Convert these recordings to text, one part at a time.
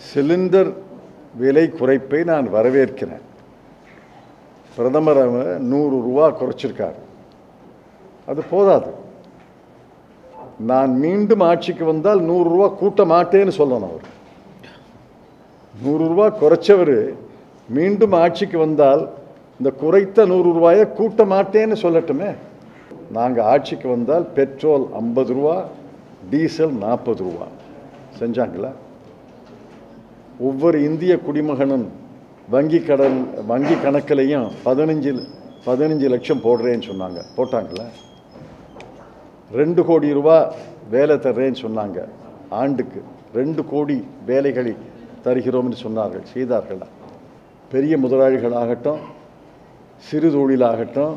Cylinder விலை குறைப்பை நான் வரவேற்கிறேன். பிரதமர் 100 ரூபா குறைச்சிருக்கார். அது போதாது. நான் மீண்டும் ஆட்சிக்கு வந்தால் 100 ரூபா கூட்ட மாட்டேன்னு சொல்லணும். அவர் 100 ரூபா குறைச்சவர் மீண்டும் ஆட்சிக்கு வந்தால் இந்த குறைத்த 100 ரூபாயை கூட்ட மாட்டேன்னு சொல்லட்டுமே. நாங்கள் ஆட்சிக்கு வந்தால் பெட்ரோல் 50 ரூபா, டீசல் 40 ரூபா செஞ்சாங்களா? ஒவ்வொரு இந்திய குடிமகனும் வங்கி கணக்கிலையும் 15 லட்சம் போடுறேன்னு சொன்னாங்க. போட்டாங்களா? 2 கோடி ரூபா வேலை தர்றேன்னு சொன்னாங்க. ஆண்டுக்கு 2 கோடி வேலைகளை தருகிறோம்னு சொன்னார்கள். செய்தார்களா? பெரிய முதலாளிகளாகட்டும், சிறு தொழிலாகட்டும்,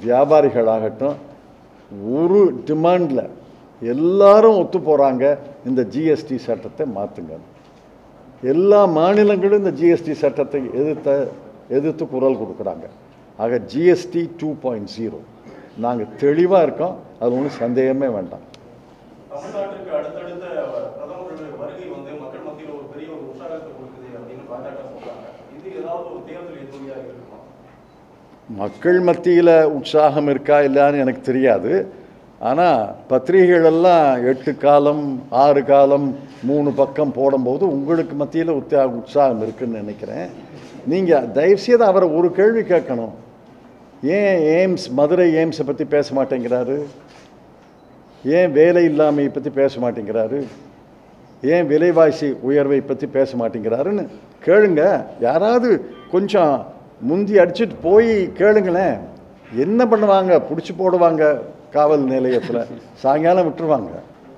வியாபாரிகளாகட்டும், ஒரு டிமாண்டில் எல்லாரும் ஒத்து போகிறாங்க, இந்த ஜிஎஸ்டி சட்டத்தை மாற்றுங்க. எல்லா மாநிலங்களும் இந்த ஜிஎஸ்டி சட்டத்தை எதிர்த்து குரல் கொடுக்குறாங்க. ஆக ஜிஎஸ்டி 2.0 நாங்கள் தெளிவாக இருக்கோம். அது ஒன்றும் சந்தேகமே வேண்டாம். தமிழ்நாட்டுக்கு அடுத்தடுத்த பிரதமருடைய வருகை மக்கள் மத்தியில் ஒரு பெரிய ஒரு உற்சாகத்தை கொடுக்குது அப்படின்னு பாஜக சொல்றாங்க. இது ஏதாவது ஒரு தேர்தல் எதிரொலியாக இருக்குமா? மக்கள் மத்தியில் உற்சாகம் இருக்கா இல்லைன்னு எனக்கு தெரியாது. ஆனால் பத்திரிகைகளெல்லாம் 8 காலம் 6 காலம் 3 பக்கம் போடும்போது உங்களுக்கு மத்தியில் உற்சாகம் இருக்குன்னு நினைக்கிறேன். நீங்கள் தயவுசெய்து அவரை ஒரு கேள்வி கேட்கணும். ஏன் மதுரை எய்ம்ஸை பற்றி பேச மாட்டேங்கிறாரு? ஏன் வேலை இல்லாமையை பற்றி பேச மாட்டேங்கிறாரு? ஏன் விலைவாசி உயர்வை பற்றி பேச மாட்டேங்கிறாருன்னு கேளுங்க. யாராவது கொஞ்சம் முந்தி அடிச்சுட்டு போய் கேளுங்களேன். என்ன பண்ணுவாங்க? பிடிச்சி போடுவாங்க காவல் நிலையத்தில், சாயங்காலம் விட்டுருவாங்க.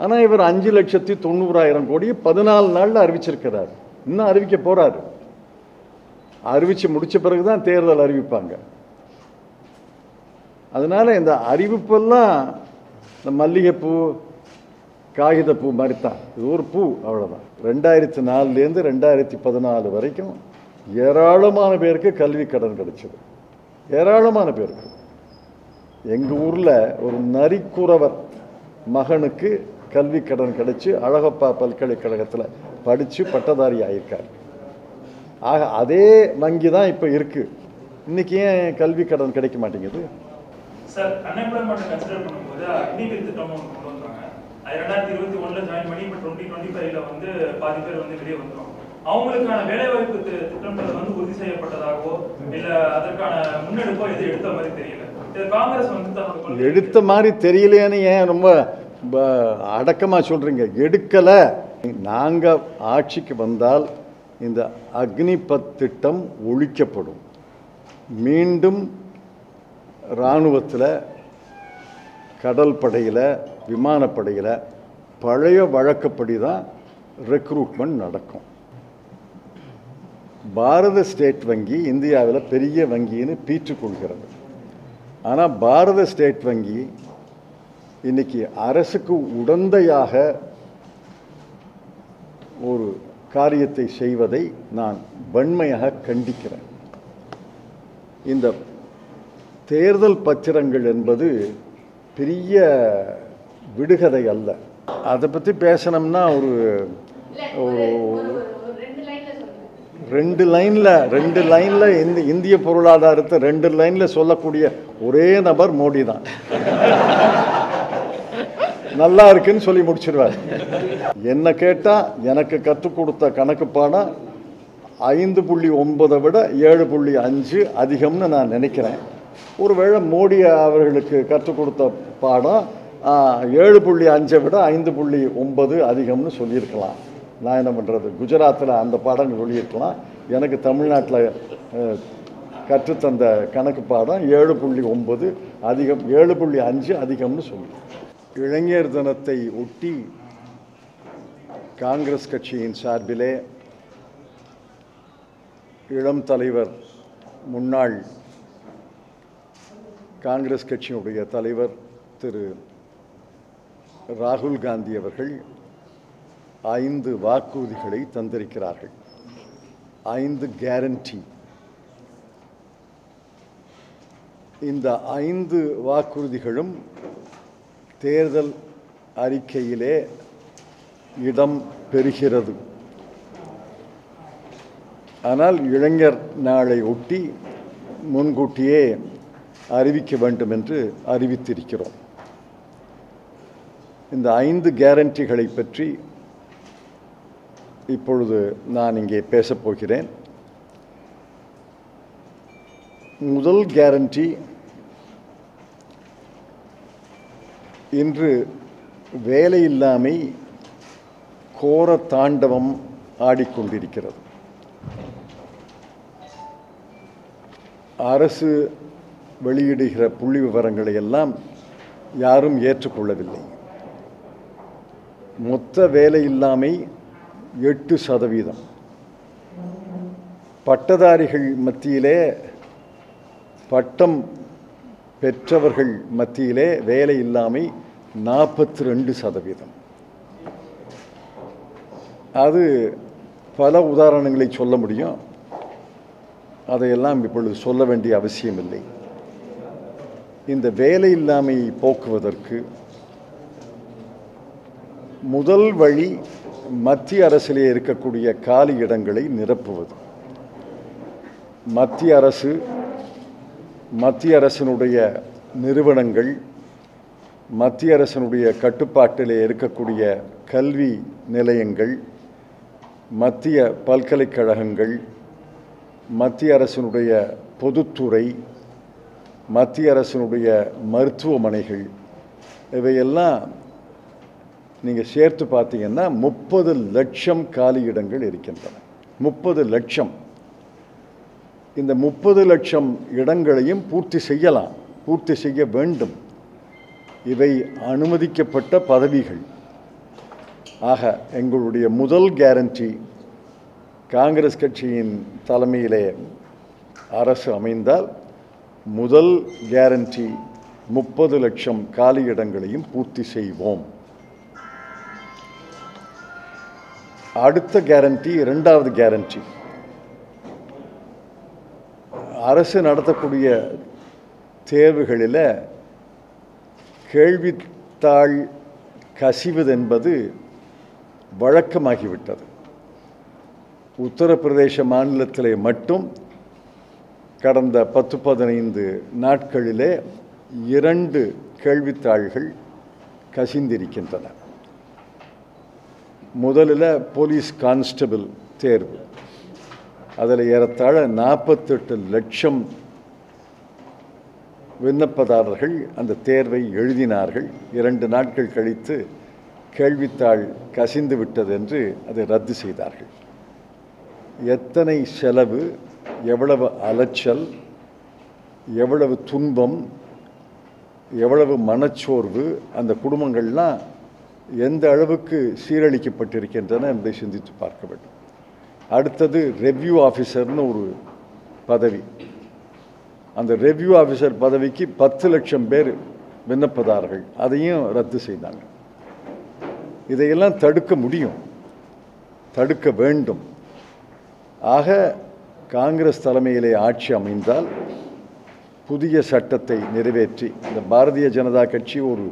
ஆனால் இவர் 5,90,000 கோடி 14 நாளில் அறிவிச்சிருக்கிறார். இன்னும் அறிவிக்க போகிறாரு. அறிவித்து முடித்த பிறகு தான் தேர்தல் அறிவிப்பாங்க. அதனால் இந்த அறிவிப்பெல்லாம் இந்த மல்லிகைப்பூ காகிதப்பூ மாதிரி தான். இது ஒரு பூ, அவ்வளோதான். 2004லேருந்து 2014 வரைக்கும் ஏராளமான பேருக்கு கல்வி கடன் கிடைச்சது. ஏராளமான பேருக்கு. எங்கள் ஊரில் ஒரு நரிக்குறவர் மகனுக்கு கல்வி கடன் கிடைச்சி அழகப்பா பல்கலைக்கழகத்தில் படித்து பட்டதாரி ஆகியிருக்கார். ஆக அதே வங்கி தான் இப்போ இருக்குது. இன்னைக்கு ஏன் கல்வி கடன் கிடைக்க மாட்டேங்குது? சார், அன்எம்ப்ளாய்மெண்ட் கன்சிடர் பண்ணும்போது அக்னிவீர் திட்டம் கொண்டு வந்தாங்க. 2021 ஜாயின் பண்ணி இப்போ 2025 பாதி பேர் வெளியே வந்துடும். அவங்களுக்கான வேலைவாய்ப்பு திட்டங்கள் உறுதி செய்யப்பட்டதாகவோ இல்லை அதற்கான முன்னெடுப்போ எது எடுத்த மாதிரி தெரியல. காங்கிரஸ் தன்னோட எடுத்த மாதிரி தெரியலேன்னு ஏன் ரொம்ப அடக்கமாக சொல்கிறீங்க? எடுக்கலை. நாங்கள் ஆட்சிக்கு வந்தால் இந்த அக்னிபத் திட்டம் ஒழிக்கப்படும். மீண்டும் இராணுவத்தில், கடல் படையில், விமானப்படையில் பழைய வழக்கப்படி தான் ரெக்ரூட்மெண்ட் நடக்கும். பாரத ஸ்டேட் வங்கி இந்தியாவில் பெரிய வங்கின்னு பீற்றுக்கொள்கிறது. ஆனால் பாரத ஸ்டேட் வங்கி இன்னைக்கு அரசுக்கு உடந்தையாக ஒரு காரியத்தை செய்வதை நான் வன்மையாக கண்டிக்கிறேன். இந்த தேர்தல் பத்திரங்கள் என்பது பெரிய விடுகதை அல்ல. அதை பற்றி பேசணும்னா ஒரு 2 லைனில் இந்திய பொருளாதாரத்தை 2 லைனில் சொல்லக்கூடிய ஒரே நபர் மோடி தான். நல்லா இருக்குன்னு சொல்லி முடிச்சிருவார். என்ன கேட்டால் எனக்கு கற்றுக் கொடுத்த கணக்கு பாடம் 5.9 விட 7.5 அதிகம்னு நான் நினைக்கிறேன். ஒருவேளை மோடி அவர்களுக்கு கற்றுக் கொடுத்த பாடம் 7.5 விட 5.9 அதிகம்னு சொல்லியிருக்கலாம். நான் என்ன பண்ணுறது? குஜராத்தில் அந்த பாடம் சொல்லியிருக்கலாம். எனக்கு தமிழ்நாட்டில் கற்றுத்தந்த கணக்கு பாடம் 7.9 அதிகம், 7.5 அதிகம்னு சொல்லி. இளைஞர் தினத்தை ஒட்டி காங்கிரஸ் கட்சியின் சார்பிலே இளம் தலைவர், முன்னாள் காங்கிரஸ் கட்சியினுடைய தலைவர் திரு ராகுல் காந்தி அவர்கள் 5 வாக்குறுதிகளை தந்திருக்கிறார்கள். 5 கேரண்டி. இந்த 5 வாக்குறுதிகளும் தேர்தல் அறிக்கையிலே இடம் பெறுகிறது. ஆனால் இளைஞர் நாளை ஒட்டி முன்கூட்டியே அறிவிக்க வேண்டும் என்று அறிவித்திருக்கிறோம். இந்த 5 கேரண்டிகளை பற்றி இப்பொழுது நான் இங்கே பேசப் போகிறேன். முதல் கேரண்டி, இன்று வேலையில்லாமை கோர தாண்டவம் ஆடிக்கொண்டிருக்கிறது. அரசு வெளியிடுகிற புள்ளி விவரங்களை எல்லாம் யாரும் ஏற்றுக்கொள்ளவில்லை. மொத்த வேலையில்லாமை 8%. பட்டதாரிகள் மத்தியிலே, பட்டம் பெற்றவர்கள் மத்தியிலே வேலையில்லாமை 42%. அது பல உதாரணங்களை சொல்ல முடியும். அதையெல்லாம் இப்பொழுது சொல்ல வேண்டிய அவசியமில்லை. இந்த வேலையில்லாமையை போக்குவதற்கு முதல் வழி மத்திய அரசிலே இருக்கக்கூடிய காலி இடங்களை நிரப்புவது. மத்திய அரசினுடைய நிறுவனங்கள், மத்திய அரசினுடைய கட்டுப்பாட்டிலே இருக்கக்கூடிய கல்வி நிலையங்கள், மத்திய பல்கலைக்கழகங்கள், மத்திய அரசினுடைய பொதுத்துறை, மத்திய அரசினுடைய மருத்துவமனைகள், இவையெல்லாம் நீங்கள் சேர்த்து பார்த்தீங்கன்னா 30 லட்சம் காலி இடங்கள் இருக்கின்றன. 30 லட்சம். இந்த 30 லட்சம் இடங்களையும் பூர்த்தி செய்யலாம், பூர்த்தி செய்ய வேண்டும். இவை அனுமதிக்கப்பட்ட பதவிகள். ஆக எங்களுடைய முதல் கேரண்டி, காங்கிரஸ் கட்சியின் தலைமையிலே அரசு அமைந்தால் முதல் கேரண்டி 30 லட்சம் காலி இடங்களையும் பூர்த்தி செய்வோம். அடுத்த கேரண்டி, 2வது கேரண்டி, அரசு நடத்தக்கூடிய தேர்வுகளில் கேள்வித்தாள் கசிவது என்பது வழக்கமாகிவிட்டது. உத்தரப்பிரதேச மாநிலத்திலே மட்டும் கடந்த 10-15 நாட்களிலே 2 கேள்வித்தாள்கள் கசிந்திருக்கின்றன. முதலில் போலீஸ் கான்ஸ்டபிள் தேர்வு, அதில் ஏறத்தாழ 48 லட்சம் விண்ணப்பதாரர்கள் அந்த தேர்வை எழுதினார்கள். 2 நாட்கள் கழித்து கேள்வித்தாள் கசிந்து விட்டது என்று அதை ரத்து செய்தார்கள். எத்தனை செலவு, எவ்வளவு அலைச்சல், எவ்வளவு துன்பம், எவ்வளவு மனச்சோர்வு, அந்த குடும்பங்கள்லாம் எந்த அளவுக்கு சீரழிக்கப்பட்டிருக்கின்றன என்பதை சிந்தித்து பார்க்க வேண்டும். அடுத்தது ரெவ்யூ ஆஃபீஸர்னு ஒரு பதவி. அந்த ரெவ்யூ ஆஃபீஸர் பதவிக்கு 10 லட்சம் பேர் விண்ணப்பதாரர்கள், அதையும் ரத்து செய்தாங்க. இதையெல்லாம் தடுக்க முடியும், தடுக்க வேண்டும். ஆக காங்கிரஸ் தலைமையிலே ஆட்சி அமைந்தால் புதிய சட்டத்தை நிறைவேற்றி, இந்த பாரதிய ஜனதா கட்சி ஒரு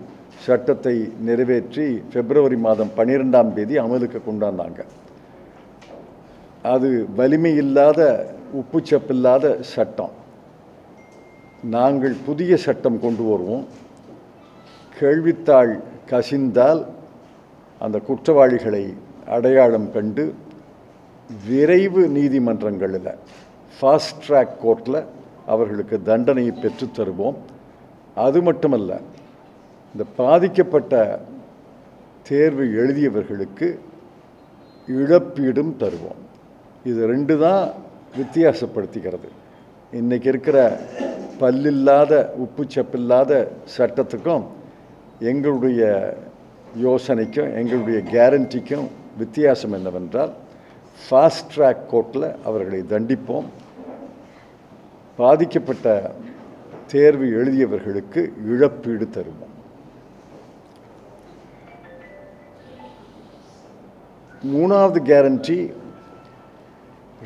சட்டத்தை நிறைவேற்றி பிப்ரவரி மாதம் 12ஆம் தேதி அமலுக்கு கொண்டாந்தாங்க. அது வலிமை இல்லாத, உப்புச்சப்பில்லாத சட்டம். நாங்கள் புதிய சட்டம் கொண்டு வருவோம். கேள்வித்தாள் கசிந்தால் அந்த குற்றவாளிகளை அடையாளம் கண்டு விரைவு நீதிமன்றங்களில், ஃபாஸ்ட் ட்ராக் கோர்ட்டில் அவர்களுக்கு தண்டனையை பெற்றுத் தருவோம். அது மட்டுமல்ல, இந்த பாதிக்கப்பட்ட தேர்வு எழுதியவர்களுக்கு இழப்பீடும் தருவோம். இது 2 தான் வித்தியாசப்படுத்திக்கிறது. இன்றைக்கி இருக்கிற பல்லில்லாத, உப்புச்சப்பில்லாத சட்டத்துக்கும் எங்களுடைய யோசனைக்கும் எங்களுடைய கேரண்டிக்கும் வித்தியாசம் என்னவென்றால், ஃபாஸ்ட் ட்ராக் கோர்ட்டில் அவர்களை தண்டிப்போம். பாதிக்கப்பட்ட தேர்வு எழுதியவர்களுக்கு இழப்பீடு தருவோம். 3வது guarantee,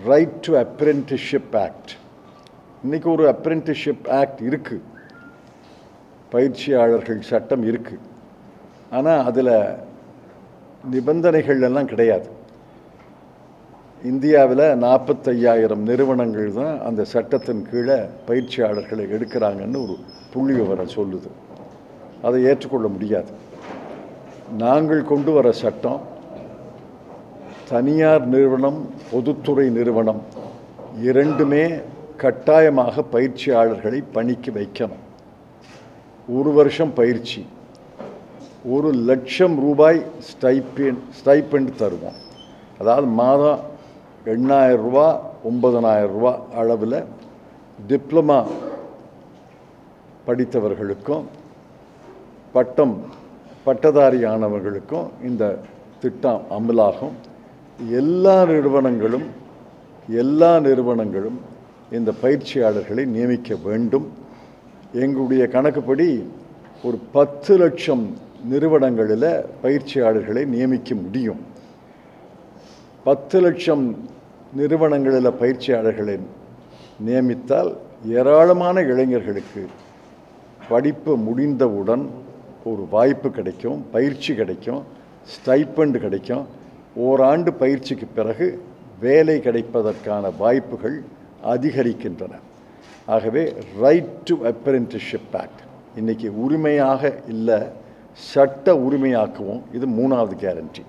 right to apprenticeship act. இன்றைக்கி ஒரு அப்ரெண்டிஸ்ஷிப் ஆக்ட் இருக்குது, பயிற்சியாளர்கள் சட்டம் இருக்குது. ஆனால் அதில் நிபந்தனைகள் எல்லாம் கிடையாது. இந்தியாவில் 45,000 நிறுவனங்கள் தான் அந்த சட்டத்தின் கீழே பயிற்சியாளர்களை எடுக்கிறாங்கன்னு ஒரு புள்ளி விவரம் சொல்லுது. அதை ஏற்றுக்கொள்ள முடியாது. நாங்கள் கொண்டு வர சட்டம் தனியார் நிறுவனம், பொதுத்துறை நிறுவனம் இரண்டுமே கட்டாயமாக பயிற்சியாளர்களை பணிக்கு வைக்கணும். 1 வருஷம் பயிற்சி, 1 லட்சம் ரூபாய் ஸ்டைப்பெண்ட் தருவோம். அதாவது மாதம் 8,000 ரூபா 9,000 ரூபா அளவில் டிப்ளமா படித்தவர்களுக்கும் பட்டதாரியானவர்களுக்கும் இந்த திட்டம் அமலாகும். எல்லா நிறுவனங்களும் இந்த பயிற்சியாளர்களை நியமிக்க வேண்டும். எங்களுடைய கணக்குப்படி ஒரு 10 லட்சம் நிறுவனங்களில் பயிற்சியாளர்களை நியமிக்க முடியும். 10 லட்சம் நிறுவனங்களில் பயிற்சியாளர்களை நியமித்தால் ஏராளமான இளைஞர்களுக்கு படிப்பு முடிந்தவுடன் ஒரு வாய்ப்பு கிடைக்கும், பயிற்சி கிடைக்கும், ஸ்டைப்பண்ட் கிடைக்கும். ஓராண்டு பயிற்சிக்கு பிறகு வேலை கிடைப்பதற்கான வாய்ப்புகள் அதிகரிக்கின்றன. ஆகவே ரைட் டு அப்ரெண்டிஸ்ஷிப் ஆக்ட் இன்றைக்கி உரிமையாக இல்லை, சட்ட உரிமையாக்குவோம். இது 3வது கேரண்டி.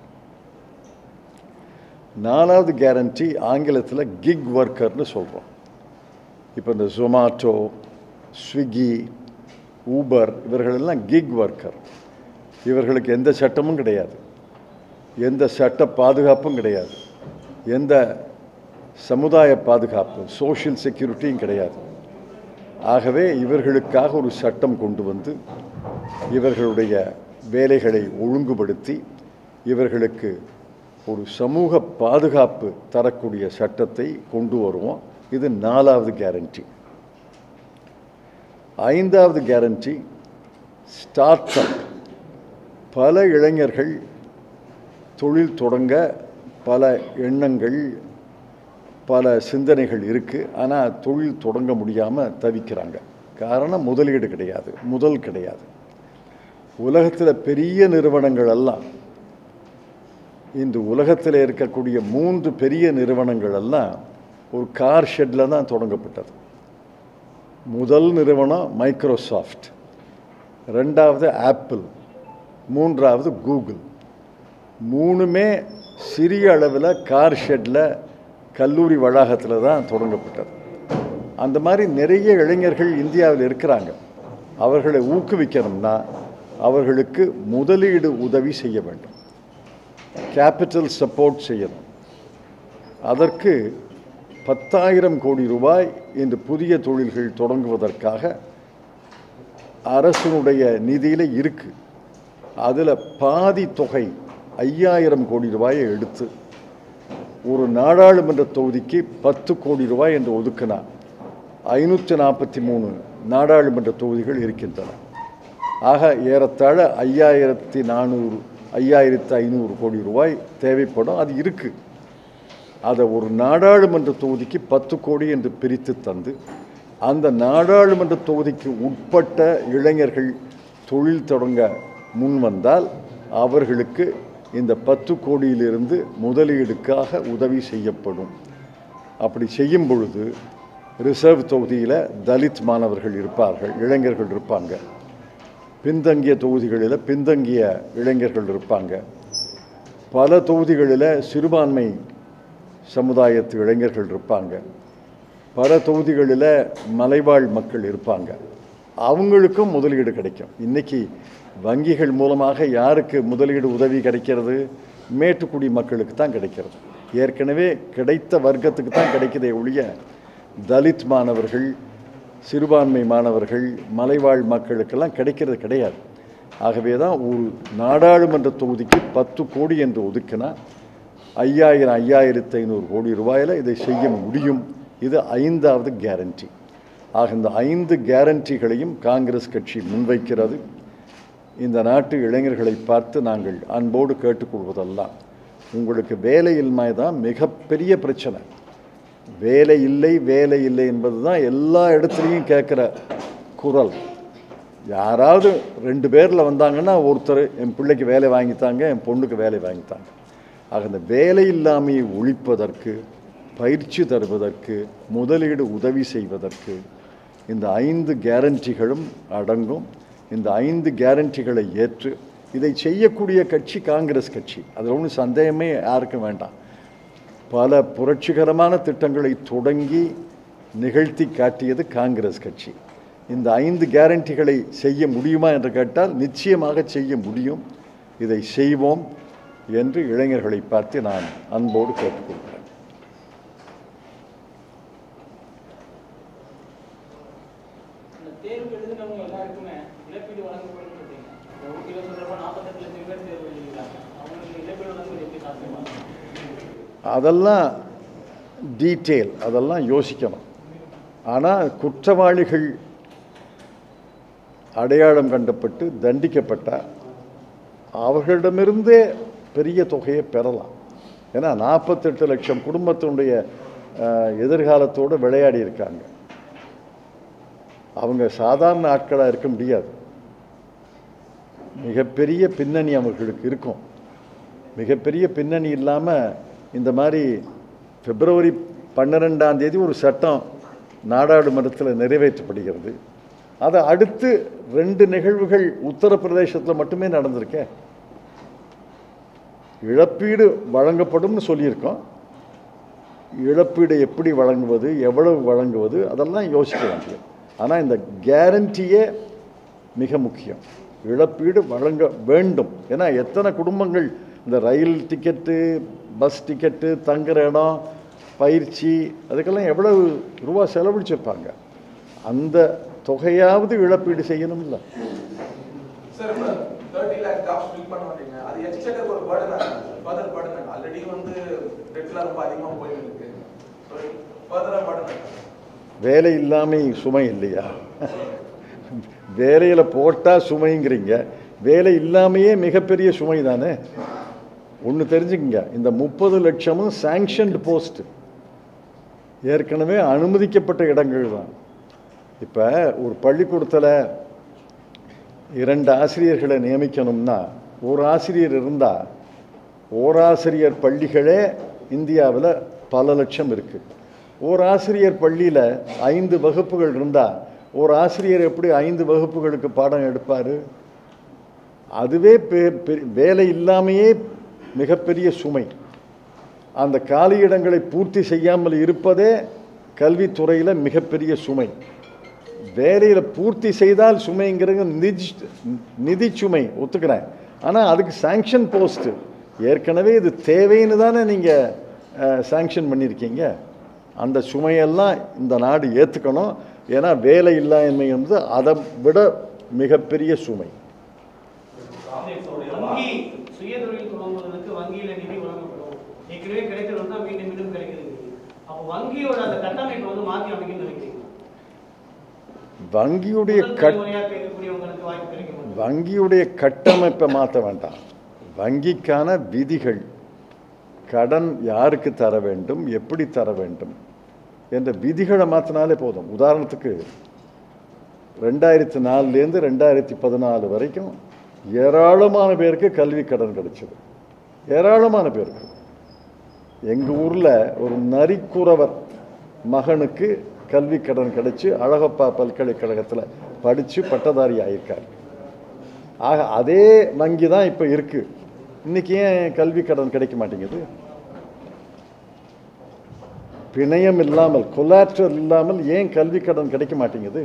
4வது கேரண்டி ஆங்கிலத்தில் கிக் ஒர்க்கர்னு சொல்கிறோம். இப்போ இந்த ஜொமாட்டோ, ஸ்விக்கி, ஊபர் இவர்களெல்லாம் கிக் ஒர்க்கர். இவர்களுக்கு எந்த சட்டமும் கிடையாது, எந்த சட்ட பாதுகாப்பும் கிடையாது, எந்த சமுதாய பாதுகாப்பு சோஷியல் செக்யூரிட்டியும் கிடையாது. ஆகவே இவர்களுக்காக ஒரு சட்டம் கொண்டு வந்து இவர்களுடைய வேலைகளை ஒழுங்குபடுத்தி இவர்களுக்கு ஒரு சமூக பாதுகாப்பு தரக்கூடிய சட்டத்தை கொண்டு வருவோம். இது 4வது கேரண்டி. 5வது கேரண்டி ஸ்டார்ட் அப். பல இளைஞர்கள் தொழில் தொடங்க பல எண்ணங்கள், பல சிந்தனைகள் இருக்குது. ஆனால் தொழில் தொடங்க முடியாமல் தவிக்கிறாங்க. காரணம் முதலீடு கிடையாது, முதல் கிடையாது. உலகத்தில் பெரிய நிறுவனங்கள் எல்லாம், இந்த உலகத்தில் இருக்கக்கூடிய 3 பெரிய நிறுவனங்கள் எல்லாம் ஒரு கார் ஷெட்டில் தான் தொடங்கப்பட்டது. முதல் நிறுவனம் மைக்ரோசாஃப்ட், 2வது ஆப்பிள், 3வது கூகுள். 3மே சிறிய அளவில் கார் ஷெட்டில் கல்லூரி வளாகத்தில் தான் தொடங்கப்பட்டது. அந்த மாதிரி நிறைய இளைஞர்கள் இந்தியாவில் இருக்கிறாங்க. அவர்களை ஊக்குவிக்கணும்னா அவர்களுக்கு முதலீடு உதவி செய்ய வேண்டும், கேபிட்டல் சப்போர்ட் செய்யணும். அதற்கு 10,000 கோடி ரூபாய் இந்த புதிய தொழில்கள் தொடங்குவதற்காக அரசினுடைய நிதியில் இருக்குது. அதில் பாதி தொகை 5,000 கோடி ரூபாயை எடுத்து ஒரு நாடாளுமன்ற தொகுதிக்கு 10 கோடி ரூபாய் என்று ஒதுக்கினார். 543 நாடாளுமன்ற தொகுதிகள் இருக்கின்றன. ஆக ஏறத்தாழ 5,500 கோடி ரூபாய் தேவைப்படும். அது இருக்குது. அதை ஒரு நாடாளுமன்ற தொகுதிக்கு 10 கோடி என்று பிரித்து தந்து அந்த நாடாளுமன்ற தொகுதிக்கு உட்பட்ட இளைஞர்கள் தொழில் தொடங்க முன் வந்தால் அவர்களுக்கு இந்த 10 கோடியிலிருந்து முதலீடுக்காக உதவி செய்யப்படும். அப்படி செய்யும் பொழுது ரிசர்வ் தொகுதியில் தலித் மாணவர்கள் இருப்பார்கள், இளைஞர்கள் இருப்பாங்க. பின்தங்கிய தொகுதிகளில் பின்தங்கிய இளைஞர்கள் இருப்பாங்க. பல தொகுதிகளில் சிறுபான்மை சமுதாயத்து இளைஞர்கள் இருப்பாங்க. பல தொகுதிகளில் மலைவாழ் மக்கள் இருப்பாங்க. அவங்களுக்கும் முதலீடு கிடைக்கும். இன்றைக்கி வங்கிகள் மூலமாக யாருக்கு முதலீடு உதவி கிடைக்கிறது? மேட்டுக்குடி மக்களுக்கு தான் கிடைக்கிறது. ஏற்கனவே கிடைத்த வர்க்கத்துக்கு தான் கிடைக்கிறதே ஒழிய தலித் மாணவர்கள், சிறுபான்மை மாணவர்கள், மலைவாழ் மக்களுக்கெல்லாம் கிடைக்கிறது கிடையாது. ஆகவே தான் ஒரு நாடாளுமன்ற தொகுதிக்கு 10 கோடி என்று ஒதுக்கினா 5,500 கோடி ரூபாயில் இதை செய்ய முடியும். இது 5வது கேரண்டி. ஆக இந்த 5 கேரண்டிகளையும் காங்கிரஸ் கட்சி முன்வைக்கிறது. இந்த நாட்டு இளைஞர்களை பார்த்து நாங்கள் அன்போடு கேட்டுக்கொள்வதெல்லாம், உங்களுக்கு வேலையின்மை தான் மிகப்பெரிய பிரச்சனை. வேலை இல்லை வேலை இல்லை என்பது தான் எல்லா இடத்துலையும் கேட்குற குரல். யாராவது 2 பேரில் வந்தாங்கன்னா ஒருத்தர் என் பிள்ளைக்கு வேலை வாங்கித்தாங்க, என் பொண்ணுக்கு வேலை வாங்கித்தாங்க. ஆக இந்த வேலை இல்லாமையை ஒழிப்பதற்கு, பயிற்சி தருவதற்கு, முதலீடு உதவி செய்வதற்கு இந்த 5 கேரண்டிகளும் அடங்கும். இந்த 5 கேரண்டிகளை ஏற்று இதை செய்யக்கூடிய கட்சி காங்கிரஸ் கட்சி. அதில் ஒன்றும் சந்தேகமே யாருக்கும் வேண்டாம். பல புரட்சிகரமான திட்டங்களை தொடங்கி நிகழ்த்தி காட்டியது காங்கிரஸ் கட்சி. இந்த 5 கேரண்டிகளை செய்ய முடியுமா என்று கேட்டால் நிச்சயமாக செய்ய முடியும். இதை செய்வோம் என்று இளைஞர்களை பார்த்து நான் அன்போடு கேட்டுக்கொள்கிறேன். அதெல்லாம் டீட்டெயில், அதெல்லாம் யோசிக்கணும். ஆனால் குற்றவாளிகள் அடையாளம் கண்டப்பட்டு தண்டிக்கப்பட்டால் அவர்களிடமிருந்தே பெரிய தொகையை பெறலாம். ஏன்னா 48 லட்சம் குடும்பத்தினுடைய எதிர்காலத்தோடு விளையாடி இருக்காங்க. அவங்க சாதாரண ஆட்களாக இருக்க முடியாது. மிகப்பெரிய பின்னணி அவர்களுக்கு இருக்கும். மிகப்பெரிய பின்னணி இல்லாமல் இந்த மாதிரி பிப்ரவரி 12ஆம் தேதி ஒரு சட்டம் நாடாளுமன்றத்தில் நிறைவேற்றப்படுகிறது. அதை அடுத்து 2 நிகழ்வுகள் உத்தரப்பிரதேசத்தில் மட்டுமே நடந்திருக்கேன். இழப்பீடு வழங்கப்படும்னு சொல்லியிருக்கோம். இழப்பீடு எப்படி வழங்குவது, எவ்வளவு வழங்குவது, அதெல்லாம் யோசிக்க வேண்டியது. ஆனால் இந்த கேரண்டியே மிக முக்கியம். இழப்பீடு வழங்க வேண்டும். ஏன்னா எத்தனை குடும்பங்கள் இந்த ரயில் டிக்கெட்டு, பஸ் டிக்கெட்டு, தங்குற இடம், பயிற்சி, அதுக்கெல்லாம் எவ்வளவு ரூபா செலவழிச்சிருப்பாங்க. அந்த தொகையாவது இழப்பீடு செய்யணும். இல்லை சார், 30 lakh ஜாப்ஸ் ஃபில் பண்ண மாட்டீங்க. அது எக்ஸ்ட்ராக்கு ஒரு பர்டன் ஃபர்தர் பர்டன். ஆல்ரெடி வந்து டெட்லாம் ரொம்ப அதிகமாக போயிட்டு இருக்கு. ஸோ ஃபர்தராக பர்டன். வேலை இல்லாமை சுமை இல்லையா? வேலையில் போட்டால் சுமைங்கிறீங்க. வேலை இல்லாமையே மிகப்பெரிய சுமை தானே. ஒன்று தெரிஞ்சுக்கங்க, இந்த 30 லட்சமும் சாங்ஷன்டு போஸ்ட், ஏற்கனவே அனுமதிக்கப்பட்ட இடங்கள் தான். இப்போ ஒரு பள்ளிக்கூடத்தில் 2 ஆசிரியர்களை நியமிக்கணும்னா ஒரு ஆசிரியர் இருந்தால், ஓராசிரியர் பள்ளிகளே இந்தியாவில் பல லட்சம் இருக்குது. ஒரு ஆசிரியர் பள்ளியில் 5 வகுப்புகள் இருந்தால் ஒரு ஆசிரியர் எப்படி 5 வகுப்புகளுக்கு பாடம் எடுப்பார்? அதுவே வேலை இல்லாமையே மிகப்பெரிய சுமை. அந்த காலியிடங்களை பூர்த்தி செய்யாமல் இருப்பதே கல்வித்துறையில் மிகப்பெரிய சுமை. வேலையில் பூர்த்தி செய்தால் சுமைங்கிறது நிதி சுமை, ஒத்துக்கிறேன். ஆனால் அதுக்கு சாங்ஷன் போஸ்ட்டு ஏற்கனவே இது தேவைன்னு தானே நீங்கள் சாங்ஷன் பண்ணியிருக்கீங்க. அந்த சுமையெல்லாம் இந்த நாடு ஏற்றுக்கணும். ஏன்னா வேலை இல்லாமை வந்து அதை விட மிகப்பெரிய சுமை. வங்கி சுயதொழில் தொடங்குவதற்கு வங்கியில நிதி வழங்கப்படும். ஏற்கனவே கிடைக்கிறது தான் மீண்டும் மீண்டும் கிடைக்கிறது. அப்போ வங்கியோட அந்த கட்டமைப்பை வந்து மாற்றி அமைக்கணும்னு நினைக்கிறீங்க? வங்கியுடைய கட்டமைப்பை மாற்ற வேண்டாம். வங்கிக்கான விதிகள், கடன் யாருக்கு தர வேண்டும், எப்படி தர வேண்டும் என்ற விதிகளை மாற்றினாலே போதும். உதாரணத்துக்கு 2004லேருந்து 2014 வரைக்கும் ஏராளமான பேருக்கு கல்வி கடன் கிடைச்சது. ஏராளமான பேருக்கு. எங்கள் ஊரில் ஒரு நரிக்குறவர் மகனுக்கு கல்வி கடன் கிடைச்சி அழகப்பா பல்கலைக்கழகத்தில் படித்து பட்டதாரி ஆகியிருக்கார். ஆக அதே வங்கி தான் இப்போ இருக்குது. இன்றைக்கி ஏன் கல்வி கடன் கிடைக்க மாட்டேங்குது? பிணையம் இல்லாமல், கொலாட்ரல் இல்லாமல் ஏன் கல்வி கடன் கிடைக்க மாட்டேங்குது?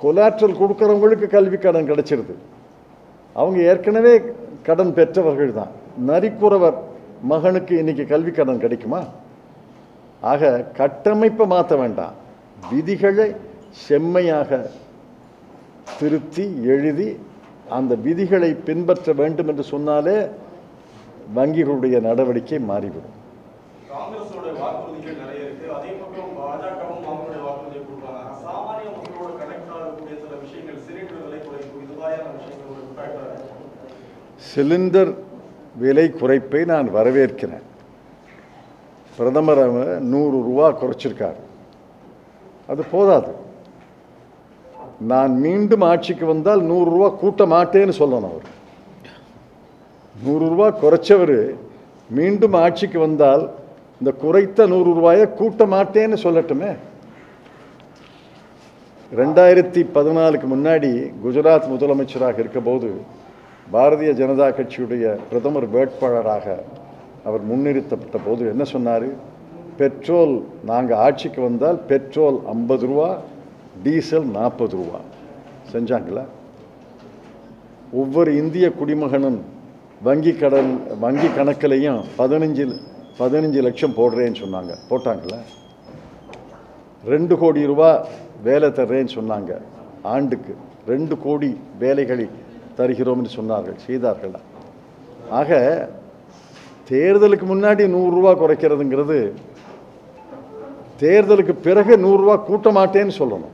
கொலாட்ரல் கொடுக்குறவங்களுக்கு கல்வி கடன் கிடைச்சிருது. அவங்க ஏற்கனவே கடன் பெற்றவர்கள் தான். நரிக்குறவர் மகனுக்கு இன்னைக்கு கல்வி கடன் கிடைக்குமா? ஆக கட்டமைப்பை மாற்ற வேண்டாம். விதிகளை செம்மையாக திருத்தி எழுதி அந்த விதிகளை பின்பற்ற வேண்டும் என்று சொன்னாலே வங்கிகளுடைய நடவடிக்கை மாறிவிடும். காங்கிரஸோட வாக்குறுதிகள் நிறைய இருக்கு. அதே பக்கம் பாஜகவும் அவங்களுடைய வாக்குறுதியை கொடுப்பாங்க. சாமானிய மக்களோட கனெக்ட் ஆகக்கூடிய சில விஷயங்கள், சிலிண்டர் விலை குறைப்பு, இது மாதிரியான விஷயங்கள் இம்பாக்ட் ஆகும். சிலிண்டர் விலை குறைப்பை நான் வரவேற்கிறேன். பிரதமர் 100 ரூபா குறைச்சிருக்கார். அது போதாது. நான் மீண்டும் ஆட்சிக்கு வந்தால் 100 ரூபா கூட்ட மாட்டேன்னு சொல்லணும். அவர் 100 ரூபா குறைச்சவர் மீண்டும் ஆட்சிக்கு வந்தால் இந்த குறைத்த 100 ரூபாயை கூட்ட மாட்டேன்னு சொல்லட்டுமே. 2014க்கு முன்னாடி குஜராத் முதலமைச்சராக இருக்கபோது பாரதிய ஜனதா கட்சியுடைய பிரதமர் வேட்பாளராக அவர் முன்னிறுத்தப்பட்ட போது என்ன சொன்னார்? பெட்ரோல் நாங்கள் ஆட்சிக்கு வந்தால் பெட்ரோல் 50 ரூபா, டீசல் 40 ரூபா செஞ்சாங்களா? ஒவ்வொரு இந்திய குடிமகனும் வங்கி கணக்கிலையும் 15 லட்சம் போடுறேன்னு சொன்னாங்க. போட்டாங்களா? 2 கோடி ரூபா வேலை தர்றேன்னு சொன்னாங்க. ஆண்டுக்கு 2 கோடி வேலைகளை தருகிறோம்னு சொன்னார்கள். செய்தார்களா? ஆக தேர்தலுக்கு முன்னாடி 100 ரூபா குறைக்கிறதுங்கிறது தேர்தலுக்கு பிறகு 100 ரூபா கூட்ட மாட்டேன்னு சொல்லணும்.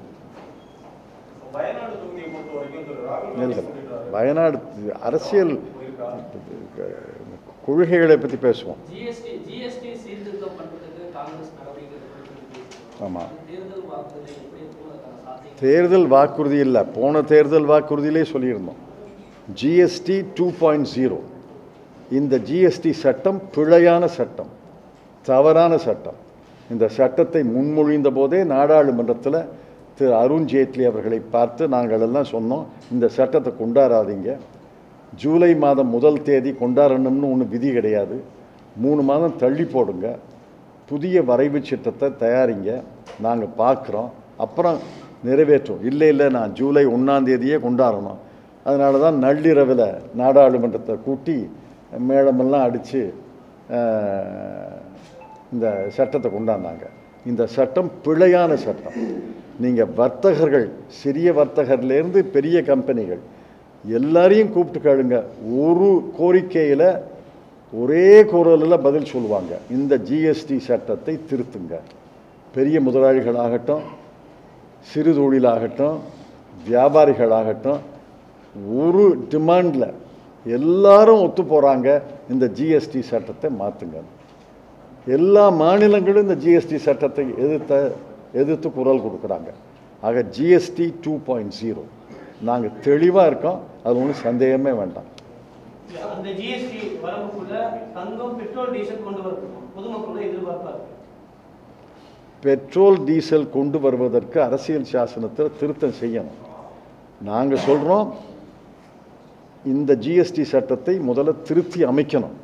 வயநாடு அரசியல் கொள்கைகளை பற்றி பேசுவோம். ஆமாம், தேர்தல் வாக்குறுதி இல்லை, போன தேர்தல் வாக்குறுதியிலே சொல்லியிருந்தோம். ஜிஎஸ்டி 2.0. இந்த ஜிஎஸ்டி சட்டம் பிழையான சட்டம், தவறான சட்டம். இந்த சட்டத்தை முன்மொழிந்த போதே நாடாளுமன்றத்தில் திரு அருண்ஜேட்லி அவர்களை பார்த்து நாங்கள் எல்லாம் சொன்னோம், இந்த சட்டத்தை கொண்டாடாதீங்க. ஜூலை மாதம் 1 தேதி கொண்டாடணும்னு ஒன்று விதி கிடையாது. 3 மாதம் தள்ளி போடுங்க, புதிய வரைவு சட்டத்தை தயாரிங்க, நாங்கள் பார்க்குறோம், அப்புறம் நிறைவேற்றும். இல்லை நான் ஜூலை 1ஆம் தேதியே கொண்டாடணும். அதனால தான் நள்ளிரவில் நாடாளுமன்றத்தை கூட்டி மேளமெல்லாம் அடித்து இந்த சட்டத்தை கொண்டாடினாங்க. இந்த சட்டம் பிழையான சட்டம். நீங்கள் வர்த்தகர்கள், சிறிய வர்த்தகர்லேருந்து பெரிய கம்பெனிகள் எல்லாரையும் கூப்பிட்டு கேளுங்க, ஒரு கோரிக்கையில் ஒரே குரலில் பதில் சொல்லுவாங்க, இந்த ஜிஎஸ்டி சட்டத்தை திருத்துங்க. பெரிய முதலாளிகளாகட்டும், சிறு தொழிலாகட்டும், வியாபாரிகளாகட்டும், ஒரு டிமாண்டில் எல்லாரும் ஒத்து போகிறாங்க, இந்த ஜிஎஸ்டி சட்டத்தை மாற்றுங்க. எல்லா மாநிலங்களும் இந்த ஜிஎஸ்டி சட்டத்தை எதிர்த்து குரல் கொடுக்குறாங்க. ஆக ஜிஎஸ்டி 2.0 நாங்கள் தெளிவாக இருக்கோம், அது ஒன்றும் சந்தேகமே வேண்டாம். அந்த ஜிஎஸ்டி வரவுக்குள்ள தங்கம், பெட்ரோல், டீசல் கொண்டு வரணும் பொதுமக்களோட எதிர்பார்ப்பார். பெட்ரோல் டீசல் கொண்டு வருவதற்கு அரசியல் சாசனத்தில் திருத்தம் செய்யணும். நாங்கள் சொல்கிறோம், இந்த ஜிஎஸ்டி சட்டத்தை முதல்ல திருத்தி அமைக்கணும்.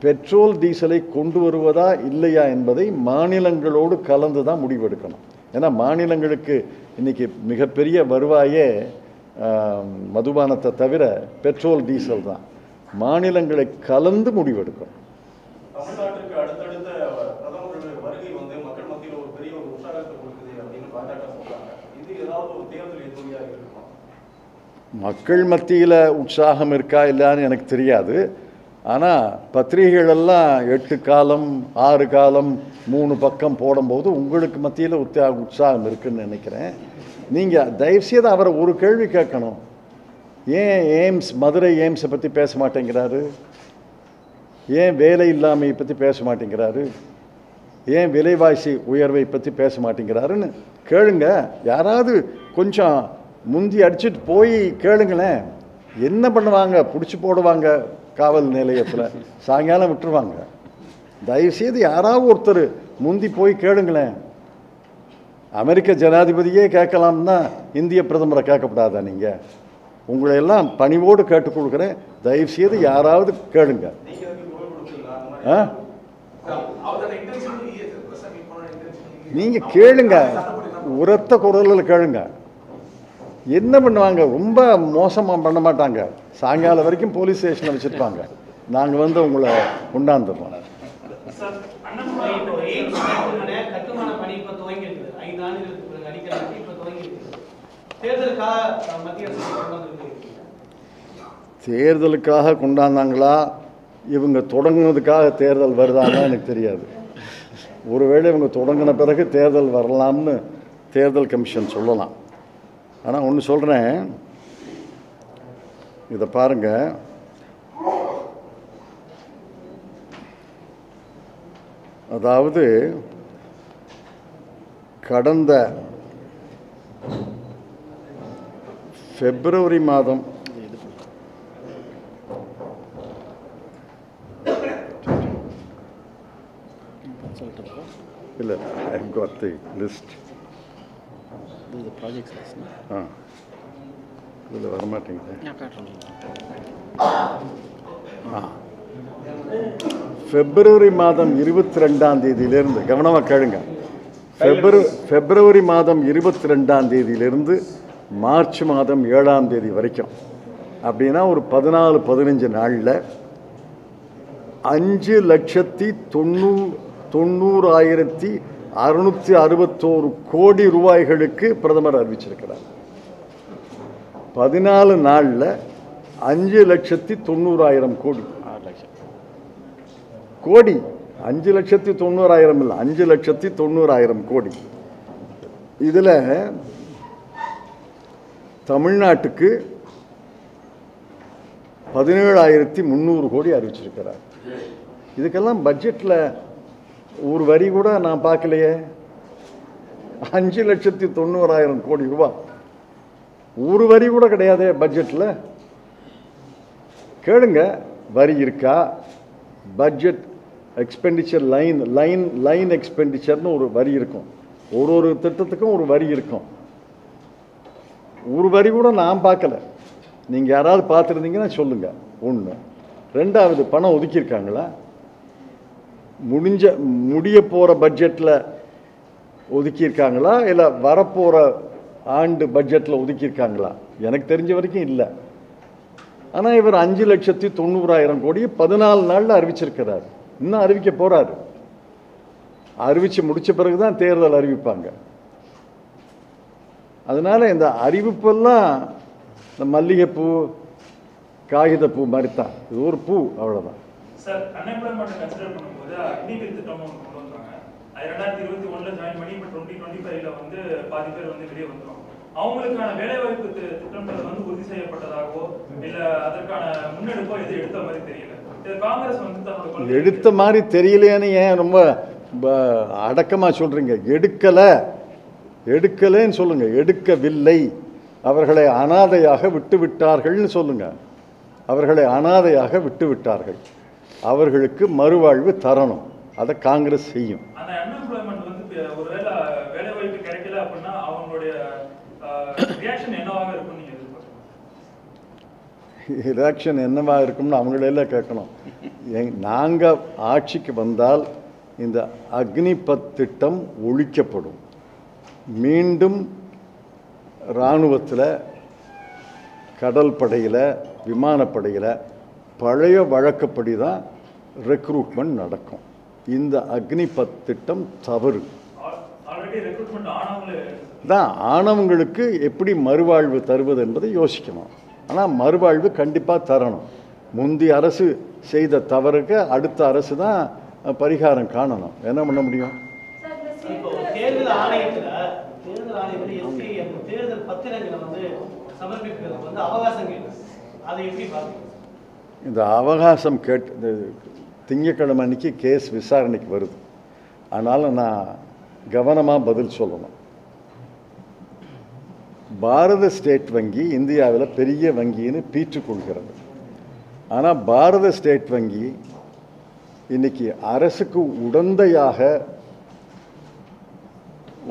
பெட்ரோல் டீசலை கொண்டு வருவதா இல்லையா என்பதை மாநிலங்களோடு கலந்து தான் முடிவெடுக்கணும். ஏன்னா மாநிலங்களுக்கு இன்றைக்கி மிகப்பெரிய வருவாயே மதுபானத்தை தவிர பெட்ரோல் டீசல் தான். மாநிலங்களை கலந்து முடிவெடுக்கணும். தமிழ்நாட்டுக்கு அடுத்தடுத்த பிரதமர்களுடைய வருகை வந்து மக்கள் மத்தியில் ஒரு பெரிய ஒரு உற்சாகத்தை கொடுக்குது அப்படின்னு பாஜக சொல்றாங்க. இது ஏதாவது ஒரு தேர்தல் எதிரொலியாக இருக்குமா? மக்கள் மத்தியில் உற்சாகம் இருக்கா இல்லைன்னு எனக்கு தெரியாது. ஆனால் பத்திரிகைகளெல்லாம் 8 காலம் 6 காலம் 3 பக்கம் போடும்போது உங்களுக்கு மத்தியில் உற்சாகம் இருக்குன்னு நினைக்கிறேன். நீங்கள் தயவுசெய்து அவரை ஒரு கேள்வி கேட்கணும். ஏன் மதுரை எய்ம்ஸை பற்றி பேச மாட்டேங்கிறாரு? ஏன் வேலை இல்லாமையை பற்றி பேச மாட்டேங்கிறாரு? ஏன் விலைவாசி உயர்வை பற்றி பேச மாட்டேங்கிறாருன்னு கேளுங்க. யாராவது கொஞ்சம் முந்தி அடிச்சுட்டு போய் கேளுங்களேன். என்ன பண்ணுவாங்க? பிடிச்சி போடுவாங்க காவல் நிலையத்தில், சாயங்காலம் விட்டுருவாங்க. தயவுசெய்து யாராவது ஒருத்தர் முந்தி போய் கேளுங்களேன். அமெரிக்க ஜனாதிபதியே கேட்கலாம்னா இந்திய பிரதமரை கேட்கப்படாதா? நீங்கள் உங்களை எல்லாம் பணிவோடு கேட்டுக்கொள்கிறேன், தயவுசெய்து யாராவது கேளுங்க. நீங்கள் கேளுங்க, உரத்த குரலில் கேளுங்க. என்ன பண்ணுவாங்க? ரொம்ப மோசமாக பண்ண மாட்டாங்க. சாயங்காலம் வரைக்கும் போலீஸ் ஸ்டேஷனில் வச்சுருப்பாங்க. நாங்கள் வந்து உங்களை கொண்டாந்துடுறோம். கட்டுமான பணி இப்போ துவங்கி இருக்குது. 5 ஆண்டுகளுக்கு பிறகு அடிக்கடி இப்போ துவங்கி இருக்குது. தேர்தலுக்காக கொண்டாந்தாங்களா, இவங்க தொடங்கினதுக்காக தேர்தல் வருதான்னு எனக்கு தெரியாது. ஒருவேளை இவங்க தொடங்கின பிறகு தேர்தல் வரலாம்னு தேர்தல் கமிஷன் சொல்லலாம். ஆனால் ஒன்று சொல்கிறேன், இதை பாருங்க. அதாவது கடந்த பிப்ரவரி மாதம் இல்லை, ஐ காட் தி லிஸ்ட். ஆ, இதில் வரமாட்டேங்குது. பிப்ரவரி மாதம் 22ஆம் தேதியிலிருந்து கவனமாக கேளுங்க. பிப்ரவரி மாதம் 22ஆம் தேதியிலிருந்து மார்ச் மாதம் 7ஆம் தேதி வரைக்கும், அப்படின்னா ஒரு 14-15 நாளில் 5,90,661 கோடி ரூபாய்களுக்கு பிரதமர் அறிவிச்சிருக்கிறார். 14 நாளில் 5,90,000 கோடி. 5,90,000 இல்லை, 5,90,000 கோடி. இதில் தமிழ்நாட்டுக்கு 17,300 கோடி அறிவிச்சிருக்கிறார். இதுக்கெல்லாம் பட்ஜெட்டில் ஒரு வரி கூட நான் பார்க்கலையே. 5,90,000 கோடி ரூபாய் ஒரு வரி கூட கிடையாதே பட்ஜெட்டில். கேளுங்க, வரி இருக்கா? பட்ஜெட் எக்ஸ்பெண்டிச்சர் லைன் எக்ஸ்பெண்டிச்சர்னு ஒரு வரி இருக்கும். ஒரு திட்டத்துக்கும் ஒரு வரி இருக்கும். ஒரு வரி கூட நான் பார்க்கல. நீங்கள் யாராவது பார்த்துருந்தீங்கன்னா சொல்லுங்கள். ஒன்று. ரெண்டாவது, பணம் ஒதுக்கியிருக்காங்களா? முடிய போகிற பட்ஜெட்டில் ஒதுக்கியிருக்காங்களா, இல்லை வரப்போகிற ஆண்டு பட்ஜெட்டில் ஒதுக்கியிருக்காங்களா? எனக்கு தெரிஞ்ச வரைக்கும் இல்லை. ஆனால் இவர் 5,90,000 கோடியை 14 நாளில் அறிவிச்சிருக்கிறார். இன்னும் அறிவிக்க போகிறாரு. அறிவித்து முடித்த பிறகு தான் தேர்தல் அறிவிப்பாங்க. அதனால் இந்த அறிவிப்பெல்லாம் இந்த மல்லிகைப்பூ, காகிதப்பூ மாதிரி தான். இது ஒரு பூ, அவ்வளோதான். சார், அன்எம்ப்ளாய்மெண்ட் கன்சிடர் பண்ணும்போது அக்னிவீர் திட்டம் கொண்டு வந்தாங்க. அது 2021ல ஜாயின் பண்ணி இப்போ 2025ல வந்து பாதி பேர் வந்து வெளியே வந்துடும். அவங்களுக்கான வேலைவாய்ப்பு திட்டங்கள் வந்து உறுதி செய்யப்பட்டதாகவோ இல்லை அதற்கான முன்னெடுப்போ எது எடுத்த மாதிரி தெரியல. காங்கிரஸ் வந்து தன்னோட எடுத்த மாதிரி தெரியலையான்னு ஏன் ரொம்ப அடக்கமாக சொல்கிறீங்க? எடுக்கலைன்னு சொல்லுங்க. எடுக்கவில்லை. அவர்களை அனாதையாக விட்டு விட்டார்கள்னு சொல்லுங்க. அவர்களை அனாதையாக விட்டு விட்டார்கள். அவர்களுக்கு மறுவாழ்வு தரணும். அதை காங்கிரஸ் செய்யும். அந்த அன்எம்ப்ளாய்மெண்ட் வந்து ஒருவேளை வேலைவாய்ப்பு கிடைக்கல அப்படின்னா அவங்களுடைய ரியாக்ஷன் என்னவாக இருக்கும் நீங்க எதிர்பார்க்கணும்? ரியாக்ஷன் என்னவா இருக்கும்னு அவங்களெல்லாம் கேட்கணும். நாங்கள் ஆட்சிக்கு வந்தால் இந்த அக்னிபத் திட்டம் ஒழிக்கப்படும். மீண்டும் இராணுவத்தில், கடல் படையில், விமானப்படையில் பழைய வழக்கப்படி தான் ரெக்ரூட்மெண்ட் நடக்கும். இந்த அக்னிபத் திட்டம் தவறு தான். ஆணவங்களுக்கு எப்படி மறுவாழ்வு தருவது என்பதை யோசிக்கணும். ஆனால் மறுவாழ்வு கண்டிப்பாக தரணும். முந்தைய அரசு செய்த தவறுக்கு அடுத்த அரசு தான் பரிகாரம் காணணும். என்ன பண்ண முடியும்? தேர்தல் ஆணையத்தில் தேர்தல் பத்திரங்களை வந்து சமர்ப்பிப்பதற்கு வந்து அவகாசம் கேட்குது. அதை எப்படி பார்க்கணும்? இந்த அவகாசம் கேட்டு திங்கட்கிழமை அன்னைக்கு கேஸ் விசாரணைக்கு வருது. அதனால் நான் கவனமாக பதில் சொல்லணும். பாரத ஸ்டேட் வங்கி இந்தியாவில் பெரிய வங்கின்னு பீற்றுக்கொள்கிறது. ஆனால் பாரத ஸ்டேட் வங்கி இன்னைக்கு அரசுக்கு உடந்தையாக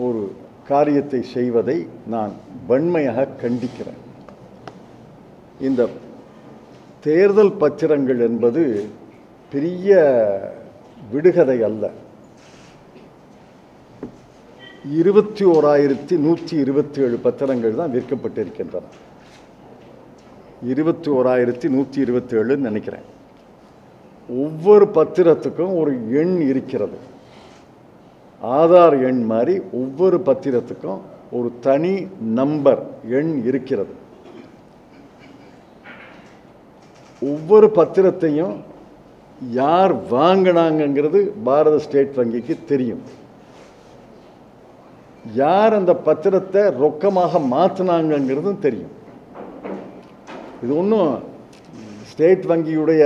ஒரு காரியத்தை செய்வதை நான் வன்மையாக கண்டிக்கிறேன். இந்த தேர்தல் பத்திரங்கள் என்பது பெரிய விடுகதை அல்ல. 21,127 பத்திரங்கள் தான் விற்கப்பட்டிருக்கின்றன. 21,127 நினைக்கிறேன். ஒவ்வொரு பத்திரத்துக்கும் ஒரு எண் இருக்கிறது. ஆதார் எண் மாதிரி ஒவ்வொரு பத்திரத்துக்கும் ஒரு தனி நம்பர் எண் இருக்கிறது. ஒவ்வொரு பத்திரத்தையும் யார் வாங்கினாங்கிறது பாரத ஸ்டேட் வங்கிக்கு தெரியும். யார் அந்த பத்திரத்தை ரொக்கமாக மாற்றினாங்கிறதும் தெரியும். இது ஒன்றும் ஸ்டேட் வங்கியுடைய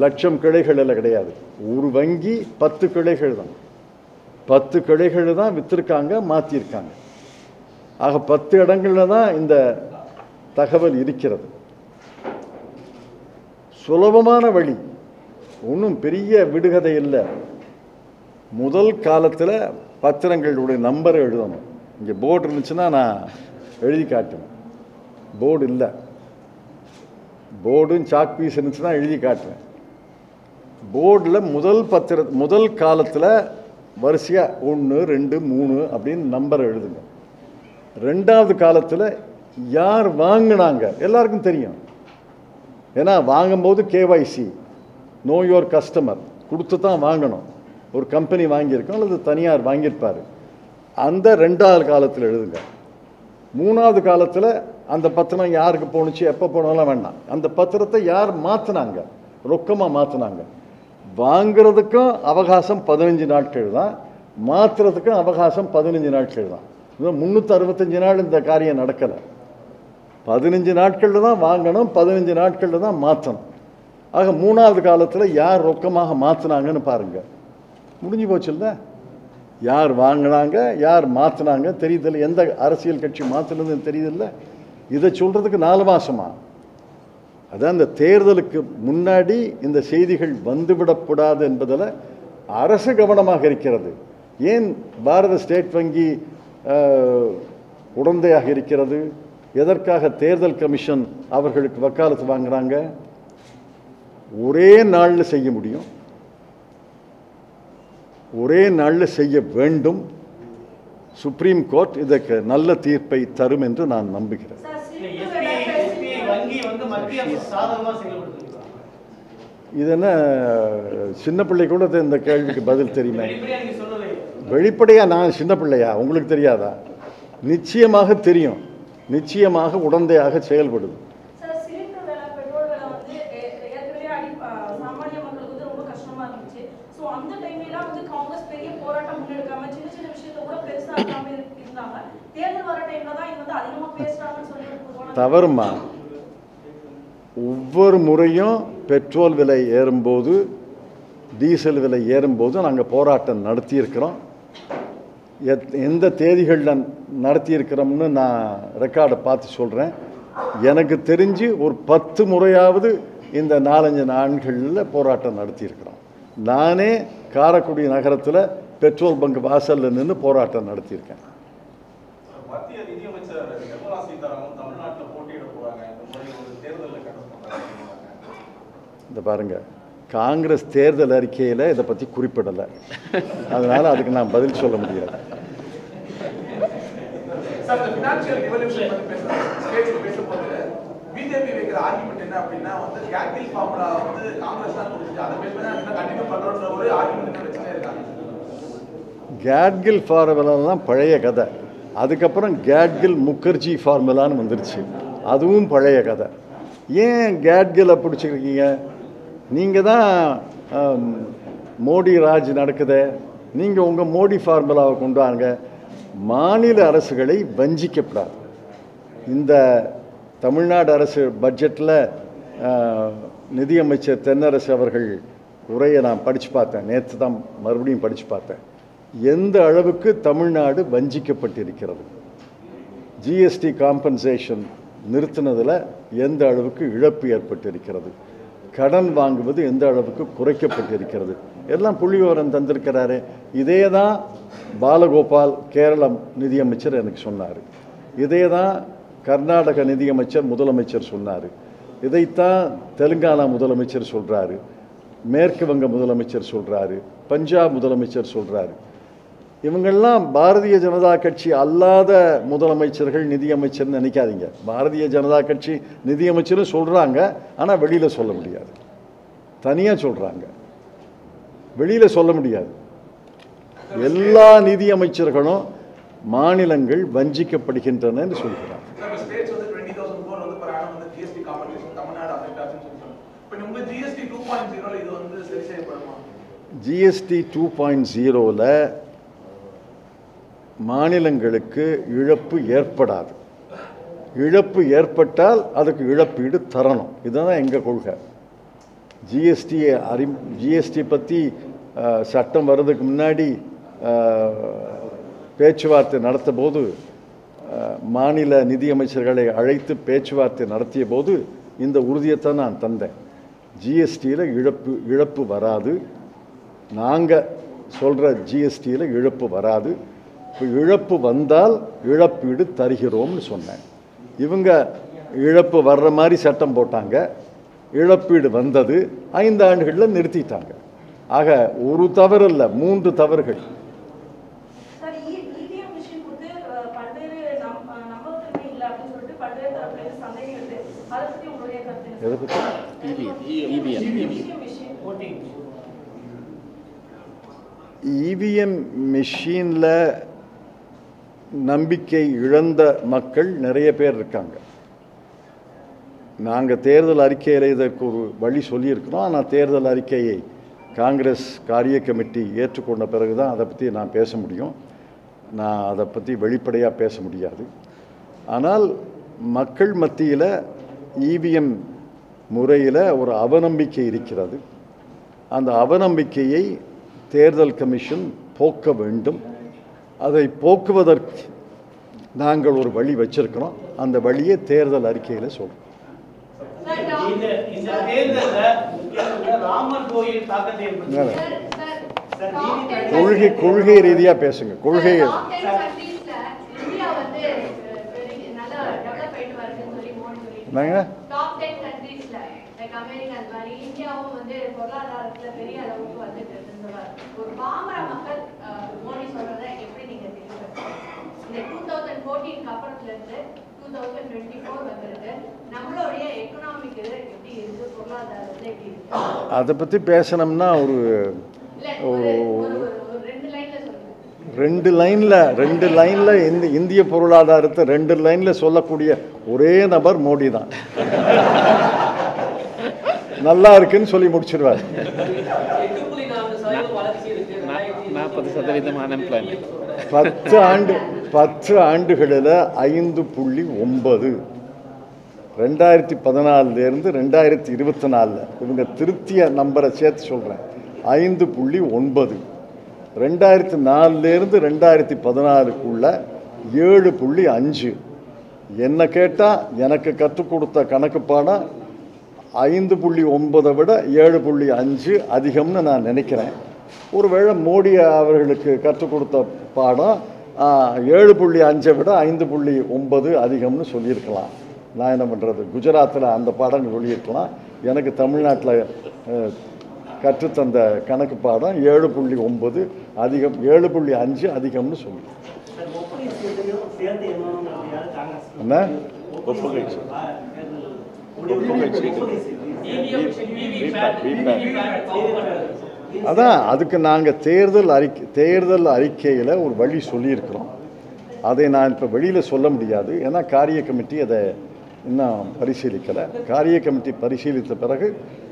லட்சம் கிளைகள் எல்லாம் கிடையாது. ஒரு வங்கி 10 கிளைகள் தான். 10 கிளைகள் தான் விற்றுருக்காங்க, மாற்றிருக்காங்க. ஆக 10 இடங்களில் தான் இந்த தகவல் இருக்கிறது. சுலபமான வழி ஒன்றும் பெரிய விடுகதை இல்லை. முதல் காலத்தில் பத்திரங்களுடைய நம்பரை எழுதணும். இங்கே போர்டு இருந்துச்சுன்னா நான் எழுதி காட்டுவேன். போர்டு இல்லை, போர்டும் சாக் பீஸ் இருந்துச்சுன்னா எழுதி காட்டுவேன். போர்டில் முதல் காலத்தில் வரிசையாக 1 2 3 அப்படின்னு நம்பரை எழுதுங்க. ரெண்டாவது காலத்தில் யார் வாங்கினாங்க எல்லாருக்கும் தெரியும். ஏன்னா வாங்கும்போது கேஒய்சி, நோ யுவர் கஸ்டமர் கொடுத்து தான் வாங்கணும். ஒரு கம்பெனி வாங்கியிருக்கோம் அல்லது தனியார் வாங்கியிருப்பார், அந்த ரெண்டாவது காலத்தில் எழுதுங்க. மூணாவது காலத்தில் அந்த பத்திரம் யாருக்கு போணுச்சு, எப்போ போனாலும் வேண்டாம். அந்த பத்திரத்தை யார் மாற்றினாங்க, ரொக்கமாக மாற்றினாங்க. வாங்கிறதுக்கும் அவகாசம் 15 நாட்கள் தான், மாற்றுறதுக்கும் அவகாசம் 15 நாட்கள் தான். 365 நாள் இந்த காரியம் நடக்கலை. 15 நாட்களில் தான் வாங்கணும், 15 நாட்களில் தான் மாற்றணும். ஆக மூணாவது காலத்தில் யார் ரொக்கமாக மாற்றினாங்கன்னு பாருங்கள். முடிஞ்சு போச்சுல்ல. யார் வாங்கினாங்க, யார் மாற்றினாங்க தெரியுதில்ல, எந்த அரசியல் கட்சி மாற்றினதுன்னு தெரியுதில்ல. இதை சொல்கிறதுக்கு 4 மாதமா? அதான் இந்த தேர்தலுக்கு முன்னாடி இந்த செய்திகள் வந்துவிடக்கூடாது என்பதில் அரசு கவனமாக இருக்கிறது. ஏன் பாரத ஸ்டேட் வங்கி உடந்தையாக இருக்கிறது? எதற்காக தேர்தல் கமிஷன் அவர்களுக்கு வக்காலத்து வாங்குறாங்க? ஒரே நாளில் செய்ய முடியும், ஒரே நாளில் செய்ய வேண்டும். சுப்ரீம் கோர்ட் இதற்கு நல்ல தீர்ப்பை தரும் என்று நான் நம்புகிறேன். இது என்ன சின்ன பிள்ளை கூட இந்த கேள்விக்கு பதில் தெரியுமே? வெளிப்படையா நான் சின்ன பிள்ளையா? உங்களுக்கு தெரியாதா? நிச்சயமாக தெரியும், நிச்சயமாக உடந்தையாக செயல்படுது. தவறுமா? ஒவ்வொரு முறையும் பெட்ரோல் விலை ஏறும்போது, டீசல் விலை ஏறும்போது நாங்கள் போராட்டம் நடத்தியிருக்கிறோம். எந்த தேதிகளில் நடத்தியிருக்கிறோம்னு நான் ரெக்கார்டை பார்த்து சொல்கிறேன். எனக்கு தெரிஞ்சு ஒரு 10 முறையாவது இந்த 4-5 நாட்களில் போராட்டம் நடத்தியிருக்கிறோம். நானே காரைக்குடி நகரத்தில் பெட்ரோல் பங்க் வாசலில் நின்று போராட்டம் நடத்தியிருக்கேன். மத்திய நிதியமைச்சர் நிர்மலா சீதாராமன் தமிழ்நாட்டில் போட்டியிட போறாங்க. இந்த பாருங்க, காங்கிரஸ் தேர்தல் அறிக்கையில் இதை பற்றி குறிப்பிடலை, அதனால அதுக்கு நான் பதில் சொல்ல முடியாது. பிஜேபி வைக்கிற ஆர்குமெண்ட் என்ன அப்படின்னா வந்து கேட்கில் ஃபார்முலா வந்து காங்கிரஸ் தான் கொடுத்துச்சு, அதை பேஸ் பண்ணி கண்டினியூ பண்றோம்ன்ற ஒரு ஆர்குமெண்ட் வச்சுட்டே இருக்காங்க. கேட்கில் ஃபார்முலாலாம் பழைய கதை. அதுக்கப்புறம் கேட்கில் முகர்ஜி ஃபார்முலான்னு வந்துருச்சு, அதுவும் பழைய கதை. ஏன் கேட்கிலை பிடிச்சிருக்கீங்க? நீங்கள் தான் மோடி ராஜ் நடக்குது, நீங்கள் உங்கள் மோடி ஃபார்முலாவை கொண்டு வாங்க. மாநில அரசுகளை வஞ்சிக்கப்படாது. இந்த தமிழ்நாடு அரசு பட்ஜெட்டில் நிதியமைச்சர் தென்னரசு அவர்கள் உரையை நான் படித்து பார்த்தேன், நேற்று தான் மறுபடியும் படித்து பார்த்தேன். எந்த அளவுக்கு தமிழ்நாடு வஞ்சிக்கப்பட்டிருக்கிறது, ஜிஎஸ்டி காம்பன்சேஷன் நிறுத்தினதில் எந்த அளவுக்கு இழப்பு ஏற்பட்டிருக்கிறது, கடன் வாங்குவது எந்த அளவுக்கு குறைக்கப்பட்டிருக்கிறது, எல்லாம் புள்ளிவிவரம் தந்திருக்கிறாரு. இதே தான் பாலகோபால் கேரளம் நிதியமைச்சர் எனக்கு சொன்னார், இதே தான் கர்நாடக நிதியமைச்சர் முதலமைச்சர் சொன்னார், இதைத்தான் தெலுங்கானா முதலமைச்சர் சொல்கிறாரு, மேற்கு வங்க முதலமைச்சர் சொல்கிறாரு, பஞ்சாப் முதலமைச்சர் சொல்கிறாரு. இவங்கெல்லாம் பாரதிய ஜனதா கட்சி அல்லாத முதலமைச்சர்கள் நிதியமைச்சர்னு நினைக்காதீங்க. பாரதிய ஜனதா கட்சி நிதியமைச்சரும் சொல்கிறாங்க, ஆனால் வெளியில் சொல்ல முடியாது, தனியாக சொல்கிறாங்க, வெளியில் சொல்ல முடியாது. எல்லா நிதியமைச்சர்களும் மாநிலங்கள் வஞ்சிக்கப்படுகின்றன என்று சொல்கிறார். ஜிஎஸ்டி 2.0ல மாநிலங்களுக்கு இழப்பு ஏற்படாது. இழப்பு ஏற்பட்டால் அதுக்கு இழப்பீடு தரணும், இதுதான் எங்கள் கொள்கை. ஜிஎஸ்டி பற்றி சட்டம் வர்றதுக்கு முன்னாடி பேச்சுவார்த்தை நடத்த போது, மாநில நிதியமைச்சர்களை அழைத்து பேச்சுவார்த்தை நடத்திய போது இந்த உறுதியைத்தான் நான் தந்தேன். ஜிஎஸ்டியில் இழப்பு வராது. நாங்கள் சொல்கிற ஜிஎஸ்டியில் இழப்பு வராது. இப்போ இழப்பு வந்தால் இழப்பீடு தருகிறோம்னு சொன்னேன். இவங்க இழப்பு வர்ற மாதிரி சட்டம் போட்டாங்க. இழப்பீடு வந்தது, 5 ஆண்டுகளில் நிறுத்திட்டாங்க. ஆக ஒரு தவறு இல்லை, 3 தவறுகள். எதை பற்றி? இவிஎம் மிஷினில் நம்பிக்கை இழந்த மக்கள் நிறைய பேர் இருக்காங்க. நாங்கள் தேர்தல் அறிக்கையில் இதற்கு ஒரு வழி சொல்லியிருக்கிறோம். ஆனால் தேர்தல் அறிக்கையை காங்கிரஸ் காரிய கமிட்டி ஏற்றுக்கொண்ட பிறகு தான் அதை பற்றி நான் பேச முடியும். நான் அதை பற்றி வெளிப்படையாக பேச முடியாது. ஆனால் மக்கள் மத்தியில் இவிஎம் முறையில் ஒரு அவநம்பிக்கை இருக்கிறது. அந்த அவநம்பிக்கையை தேர்தல் கமிஷன் போக்க வேண்டும். அதை போக்குவதற்கு நாங்கள் ஒரு வழி வச்சிருக்கிறோம். அந்த வழியை தேர்தல் அறிக்கையில் சொல்கிறோம். கொள்கை ரீதியாக பேசுங்க. கொள்கை என்னங்க? அதை பற்றி பேசணும்னா ஒரு 2 லைனில் இந்திய பொருளாதாரத்தை 2 லைனில் சொல்லக்கூடிய ஒரே நபர் மோடி தான். நல்லா இருக்குன்னு சொல்லி முடிச்சிருவார். 40% அன்எம்ப்ளாய்மெண்ட். 10 ஆண்டுகளில் 5.9. 2014 2024 இவங்க திருத்திய நம்பரை சேர்த்து சொல்கிறேன். 5.9. 2004 2014 7.5. என்ன கேட்டால் எனக்கு கற்றுக் கொடுத்த கணக்கு பாடம் 5.9 விட 7.5 அதிகம்னு நான் நினைக்கிறேன். ஒருவேளை மோடி அவர்களுக்கு கற்றுக் கொடுத்த பாடம் 7.5 விட 5.9 அதிகம்னு சொல்லியிருக்கலாம். நான் என்ன பண்ணுறது? குஜராத்தில் அந்த பாடம் சொல்லியிருக்கலாம். எனக்கு தமிழ்நாட்டில் கற்றுத்தந்த கணக்கு பாடம் 7.9 அதிகம், 7.5 அதிகம்னு சொல்லி. என்ன அதான் அதுக்கு நாங்கள் தேர்தல் அறிக்கையில் ஒரு வழி சொல்லியிருக்கிறோம். அதை நான் இப்போ வெளியில் சொல்ல முடியாது. ஏன்னா காரிய கமிட்டி அதை இன்னும் பரிசீலிக்கலை. காரிய கமிட்டி பரிசீலித்த பிறகு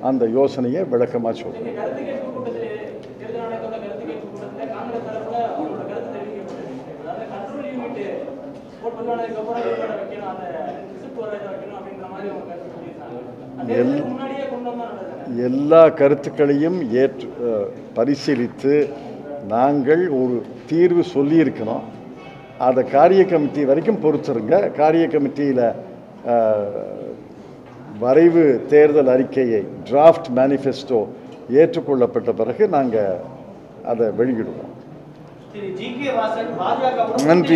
அந்த யோசனையை விளக்கமாக சொல்கிறேன். எல்லா கருத்துக்களையும் பரிசீலித்து நாங்கள் ஒரு தீர்வு சொல்லியிருக்கிறோம். அதை காரிய கமிட்டி வரைக்கும் பொறுத்துருங்க. காரிய கமிட்டியில் வரைவு தேர்தல் அறிக்கையை டிராஃப்ட் மேனிஃபெஸ்டோ ஏற்றுக்கொள்ளப்பட்ட பிறகு நாங்கள் அதை வெளியிடுவோம். நன்றி.